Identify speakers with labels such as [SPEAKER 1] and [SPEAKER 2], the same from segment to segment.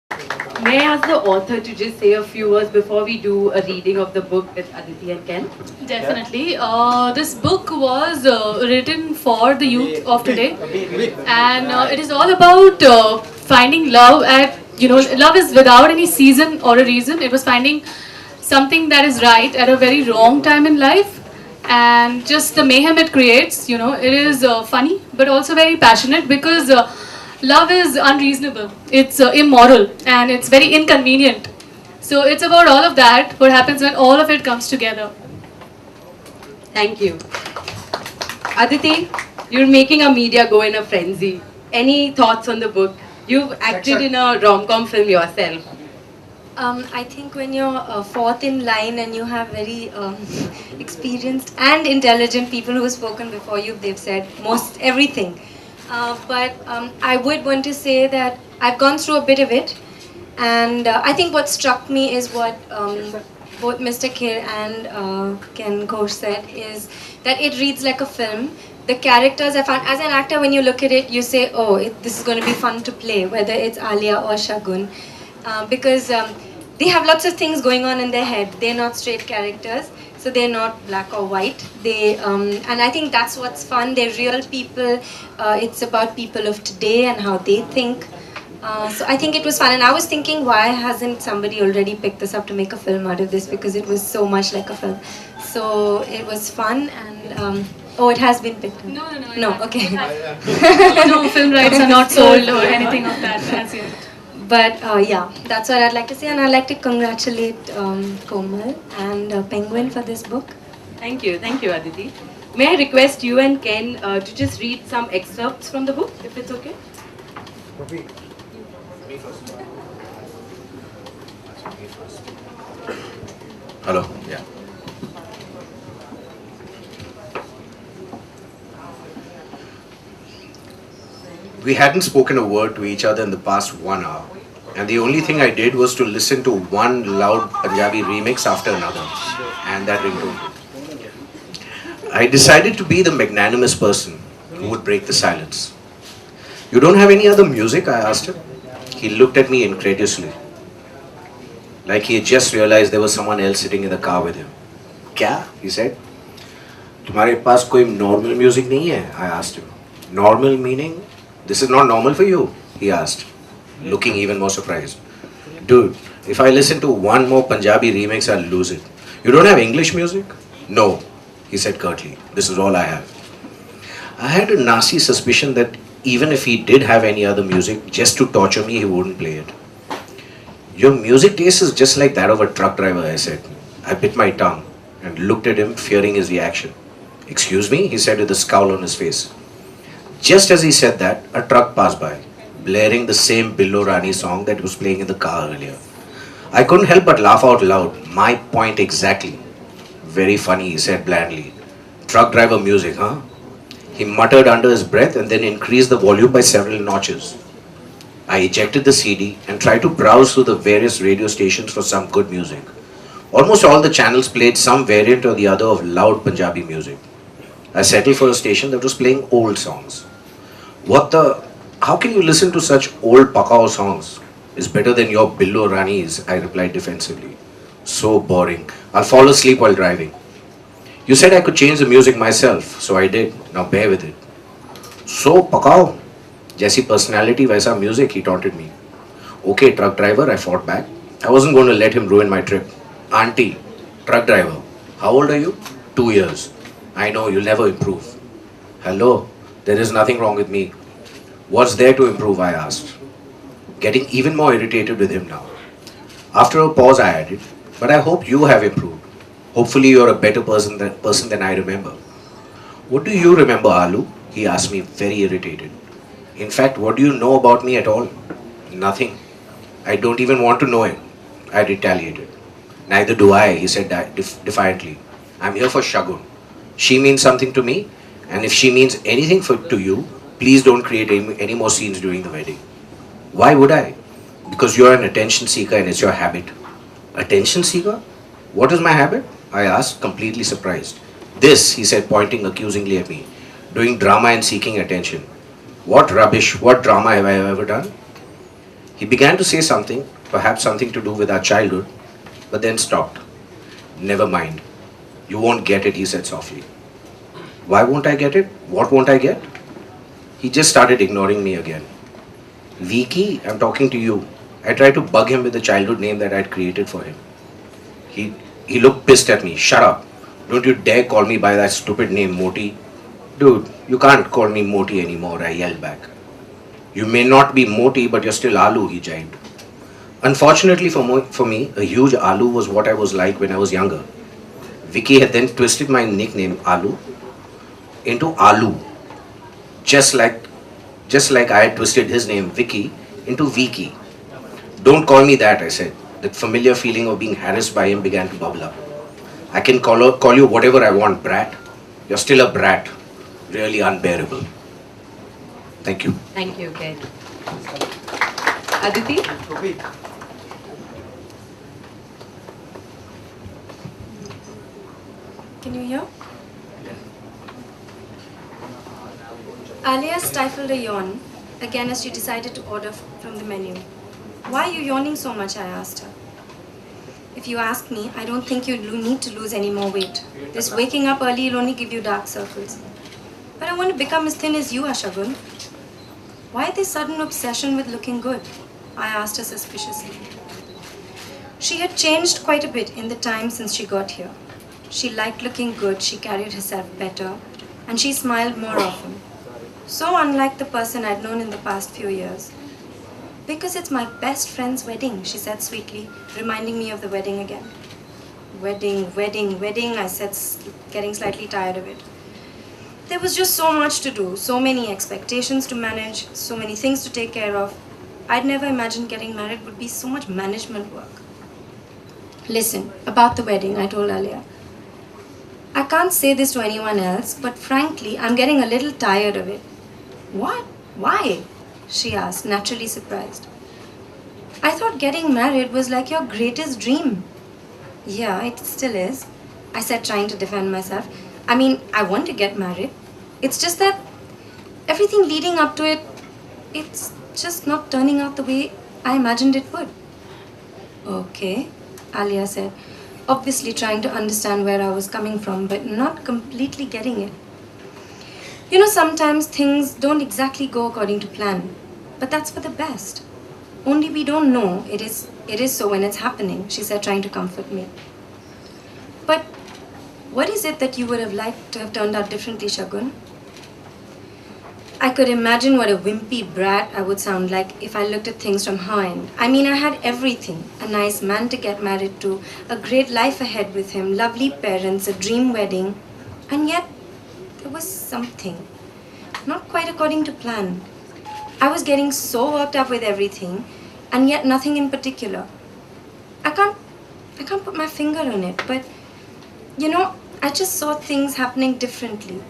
[SPEAKER 1] May I ask the author to just say a few words before we do a reading of the book with Aditi and Ken?
[SPEAKER 2] Definitely. This book was written for the youth of today, and it is all about finding love at, love is without any season or a reason. It was finding something that is right at a very wrong time in life, and just the mayhem it creates. It is funny but also very passionate because love is unreasonable, it's immoral, and it's very inconvenient. So it's about all of that, what happens when all of it comes together.
[SPEAKER 1] Thank you. Aditi, you're making a media go in a frenzy. Any thoughts on the book? You've acted in a rom-com film yourself.
[SPEAKER 3] I think when you're fourth in line and you have very experienced and intelligent people who have spoken before you, they've said most everything. But I would want to say that I've gone through a bit of it, and I think what struck me is what both Mr. Kir and Ken Ghosh said, is that it reads like a film. The characters I found, as an actor, when you look at it, you say, oh, this is going to be fun to play, whether it's Alehya or Shagun, because they have lots of things going on in their head. They're not straight characters, so they're not black or white. And I think that's what's fun. They're real people. It's about people of today and how they think. So I think it was fun, and I was thinking, why hasn't somebody already picked this up to make a film out of this, because it was so much like a film. So it was fun, and oh, it has been picked up. No, okay.
[SPEAKER 2] No film rights are not sold or anything of that as yet.
[SPEAKER 3] But yeah, that's what I'd like to say, and I'd like to congratulate Komal and Penguin for this book.
[SPEAKER 1] Thank you, Aditi. May I request you and Ken to just read some excerpts from the book, if it's okay?
[SPEAKER 4] Hello, yeah. We hadn't spoken a word to each other in the past 1 hour, and the only thing I did was to listen to one loud Punjabi remix after another, and that ringtone. I decided to be the magnanimous person who would break the silence. You don't have any other music? I asked him. He looked at me incredulously, like he had just realized there was someone else sitting in the car with him. Kya? He said. तुम्हारे पास कोई normal music नहीं है? I asked him. Normal meaning? This is not normal for you? He asked, looking even more surprised. Dude, if I listen to one more Punjabi remix, I'll lose it. You don't have English music? No, he said curtly. This is all I have. I had a nasty suspicion that even if he did have any other music, just to torture me, he wouldn't play it. Your music taste is just like that of a truck driver, I said. I bit my tongue and looked at him, fearing his reaction. Excuse me, he said with a scowl on his face. Just as he said that, a truck passed by, blaring the same Billo Rani song that was playing in the car earlier. I couldn't help but laugh out loud. My point exactly. Very funny, he said blandly. Truck driver music, huh? He muttered under his breath and then increased the volume by several notches. I ejected the CD and tried to browse through the various radio stations for some good music. Almost all the channels played some variant or the other of loud Punjabi music. I settled for a station that was playing old songs. What the? How can you listen to such old Pakao songs? It's better than your Billo Ranis, I replied defensively. So boring. I'll fall asleep while driving. You said I could change the music myself, so I did. Now bear with it. So, Pakao. Jesse personality, vaisa music, he taunted me. Okay, truck driver, I fought back. I wasn't going to let him ruin my trip. Auntie, truck driver, how old are you? 2 years. I know, you'll never improve. Hello, there is nothing wrong with me. What's there to improve, I asked. Getting even more irritated with him now. After a pause, I added, but I hope you have improved. Hopefully you're a better person than I remember. What do you remember, Alu? He asked me, very irritated. In fact, what do you know about me at all? Nothing. I don't even want to know it. I retaliated. Neither do I, he said defiantly. I'm here for Shagun. She means something to me, and if she means anything to you, please don't create any more scenes during the wedding. Why would I? Because you're an attention seeker and it's your habit. Attention seeker? What is my habit? I asked, completely surprised. This, he said, pointing accusingly at me. Doing drama and seeking attention. What rubbish, what drama have I ever done? He began to say something, perhaps something to do with our childhood, but then stopped. Never mind. You won't get it, he said softly. Why won't I get it? What won't I get? He just started ignoring me again. Vicky, I'm talking to you. I tried to bug him with the childhood name that I'd created for him. He looked pissed at me. Shut up. Don't you dare call me by that stupid name, Moti. Dude, you can't call me Moti anymore, I yelled back. You may not be Moti, but you're still Aloo, he jibed. Unfortunately for me, a huge Aloo was what I was like when I was younger. Vicky had then twisted my nickname Aloo into Aloo, just like I had twisted his name Vicky into Vicky. Don't call me that, I said. That familiar feeling of being harassed by him began to bubble up. I can call you whatever I want, brat. You're still a brat. Really unbearable. Thank you.
[SPEAKER 1] Thank you, Ken. Aditi?
[SPEAKER 3] Can you hear? Alehya stifled a yawn again as she decided to order from the menu. Why are you yawning so much? I asked her. If you ask me, I don't think you need to lose any more weight. This waking up early will only give you dark circles. But I want to become as thin as you are, Shagun. Why this sudden obsession with looking good? I asked her suspiciously. She had changed quite a bit in the time since she got here. She liked looking good, she carried herself better, and she smiled more often. So unlike the person I'd known in the past few years. Because it's my best friend's wedding, she said sweetly, reminding me of the wedding again. Wedding, I said, getting slightly tired of it. There was just so much to do, so many expectations to manage, so many things to take care of. I'd never imagined getting married would be so much management work. Listen, about the wedding, I told Alehya. I can't say this to anyone else, but frankly, I'm getting a little tired of it. What? Why? She asked, naturally surprised. I thought getting married was like your greatest dream. Yeah, it still is, I said, trying to defend myself. I mean, I want to get married. It's just that everything leading up to it, it's just not turning out the way I imagined it would. Okay, Alehya said, obviously trying to understand where I was coming from, but not completely getting it. You know, sometimes things don't exactly go according to plan, but that's for the best. Only we don't know it is so when it's happening, she said, trying to comfort me. But what is it that you would have liked to have turned out differently, Shagun? I could imagine what a wimpy brat I would sound like if I looked at things from her end. I mean, I had everything. A nice man to get married to, a great life ahead with him, lovely parents, a dream wedding. And yet, there was something. Not quite according to plan. I was getting so worked up with everything, and yet nothing in particular. I can't put my finger on it, but, you know, I just saw things happening differently.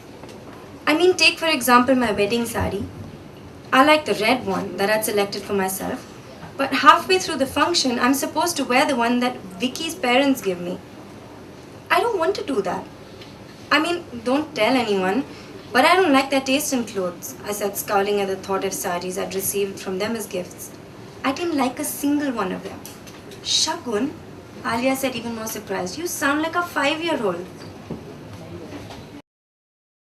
[SPEAKER 3] I mean, take for example my wedding sari. I like the red one that I'd selected for myself, but halfway through the function, I'm supposed to wear the one that Vicky's parents give me. I don't want to do that. I mean, don't tell anyone, but I don't like their taste in clothes, I said, scowling at the thought of saris I'd received from them as gifts. I didn't like a single one of them. Shagun, Alehya said, even more surprised, you sound like a 5-year-old.